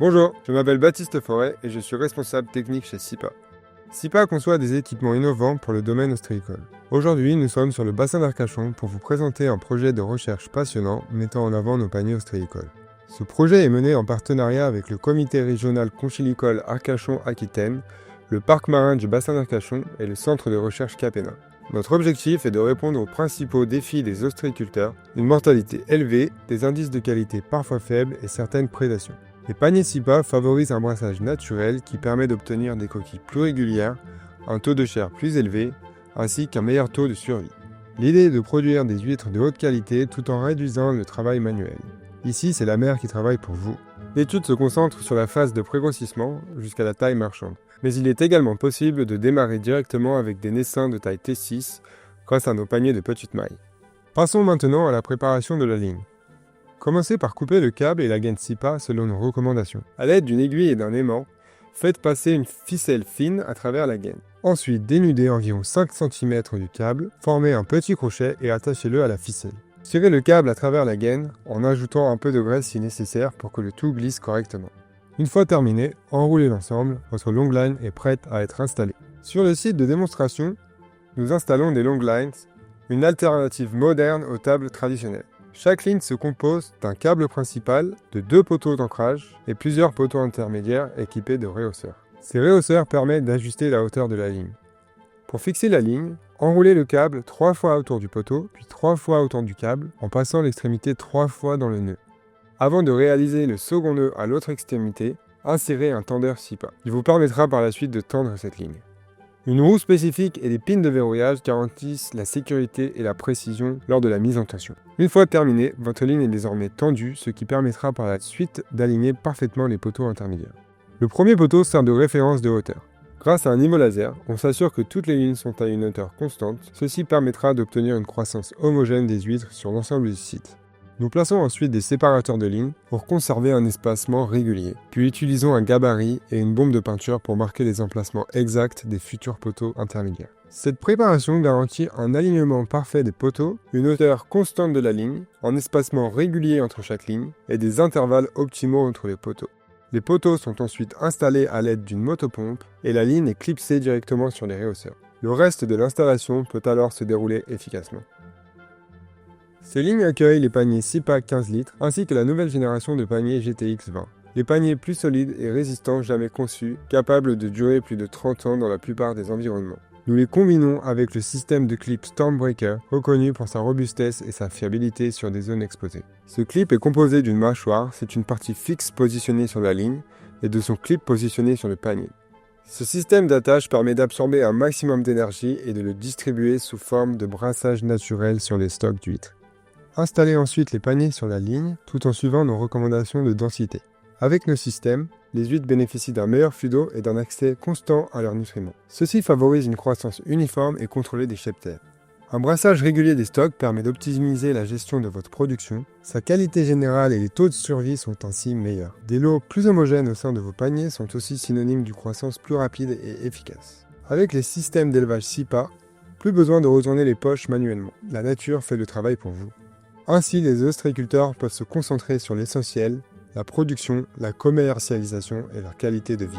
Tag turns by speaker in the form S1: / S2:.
S1: Bonjour, je m'appelle Baptiste Forêt et je suis responsable technique chez SIPA. SIPA conçoit des équipements innovants pour le domaine ostréicole. Aujourd'hui, nous sommes sur le bassin d'Arcachon pour vous présenter un projet de recherche passionnant mettant en avant nos paniers ostréicoles. Ce projet est mené en partenariat avec le comité régional conchilicole Arcachon-Aquitaine, le parc marin du bassin d'Arcachon et le centre de recherche Capena. Notre objectif est de répondre aux principaux défis des ostréiculteurs, une mortalité élevée, des indices de qualité parfois faibles et certaines prédations. Les paniers SIPA favorisent un brassage naturel qui permet d'obtenir des coquilles plus régulières, un taux de chair plus élevé, ainsi qu'un meilleur taux de survie. L'idée est de produire des huîtres de haute qualité tout en réduisant le travail manuel. Ici, c'est la mer qui travaille pour vous. L'étude se concentre sur la phase de prégrossissement jusqu'à la taille marchande. Mais il est également possible de démarrer directement avec des naissins de taille T6 grâce à nos paniers de petite maille. Passons maintenant à la préparation de la ligne. Commencez par couper le câble et la gaine SIPA selon nos recommandations. À l'aide d'une aiguille et d'un aimant, faites passer une ficelle fine à travers la gaine. Ensuite, dénudez environ 5 cm du câble, formez un petit crochet et attachez-le à la ficelle. Tirez le câble à travers la gaine en ajoutant un peu de graisse si nécessaire pour que le tout glisse correctement. Une fois terminé, enroulez l'ensemble, votre longline est prête à être installée. Sur le site de démonstration, nous installons des longlines, une alternative moderne aux tables traditionnelles. Chaque ligne se compose d'un câble principal, de 2 poteaux d'ancrage et plusieurs poteaux intermédiaires équipés de rehausseurs. Ces rehausseurs permettent d'ajuster la hauteur de la ligne. Pour fixer la ligne, enroulez le câble 3 fois autour du poteau, puis 3 fois autour du câble, en passant l'extrémité 3 fois dans le nœud. Avant de réaliser le second nœud à l'autre extrémité, insérez un tendeur SIPA, qui vous permettra par la suite de tendre cette ligne. Une roue spécifique et des pins de verrouillage garantissent la sécurité et la précision lors de la mise en tension. Une fois terminée, votre ligne est désormais tendue, ce qui permettra par la suite d'aligner parfaitement les poteaux intermédiaires. Le premier poteau sert de référence de hauteur. Grâce à un niveau laser, on s'assure que toutes les lignes sont à une hauteur constante. Ceci permettra d'obtenir une croissance homogène des huîtres sur l'ensemble du site. Nous plaçons ensuite des séparateurs de lignes pour conserver un espacement régulier, puis utilisons un gabarit et une bombe de peinture pour marquer les emplacements exacts des futurs poteaux intermédiaires. Cette préparation garantit un alignement parfait des poteaux, une hauteur constante de la ligne, un espacement régulier entre chaque ligne et des intervalles optimaux entre les poteaux. Les poteaux sont ensuite installés à l'aide d'une motopompe et la ligne est clipsée directement sur les rehausseurs. Le reste de l'installation peut alors se dérouler efficacement. Ces lignes accueillent les paniers SIPA 15 litres ainsi que la nouvelle génération de paniers GTX 20. Les paniers plus solides et résistants jamais conçus, capables de durer plus de 30 ans dans la plupart des environnements. Nous les combinons avec le système de clip Stormbreaker, reconnu pour sa robustesse et sa fiabilité sur des zones exposées. Ce clip est composé d'une mâchoire, c'est une partie fixe positionnée sur la ligne, et de son clip positionné sur le panier. Ce système d'attache permet d'absorber un maximum d'énergie et de le distribuer sous forme de brassage naturel sur les stocks d'huîtres. Installez ensuite les paniers sur la ligne tout en suivant nos recommandations de densité. Avec nos systèmes, les huîtres bénéficient d'un meilleur flux d'eau et d'un accès constant à leurs nutriments. Ceci favorise une croissance uniforme et contrôlée des chepters. Un brassage régulier des stocks permet d'optimiser la gestion de votre production. Sa qualité générale et les taux de survie sont ainsi meilleurs. Des lots plus homogènes au sein de vos paniers sont aussi synonymes d'une croissance plus rapide et efficace. Avec les systèmes d'élevage SIPA, plus besoin de retourner les poches manuellement. La nature fait le travail pour vous. Ainsi, les ostréiculteurs peuvent se concentrer sur l'essentiel, la production, la commercialisation et leur qualité de vie.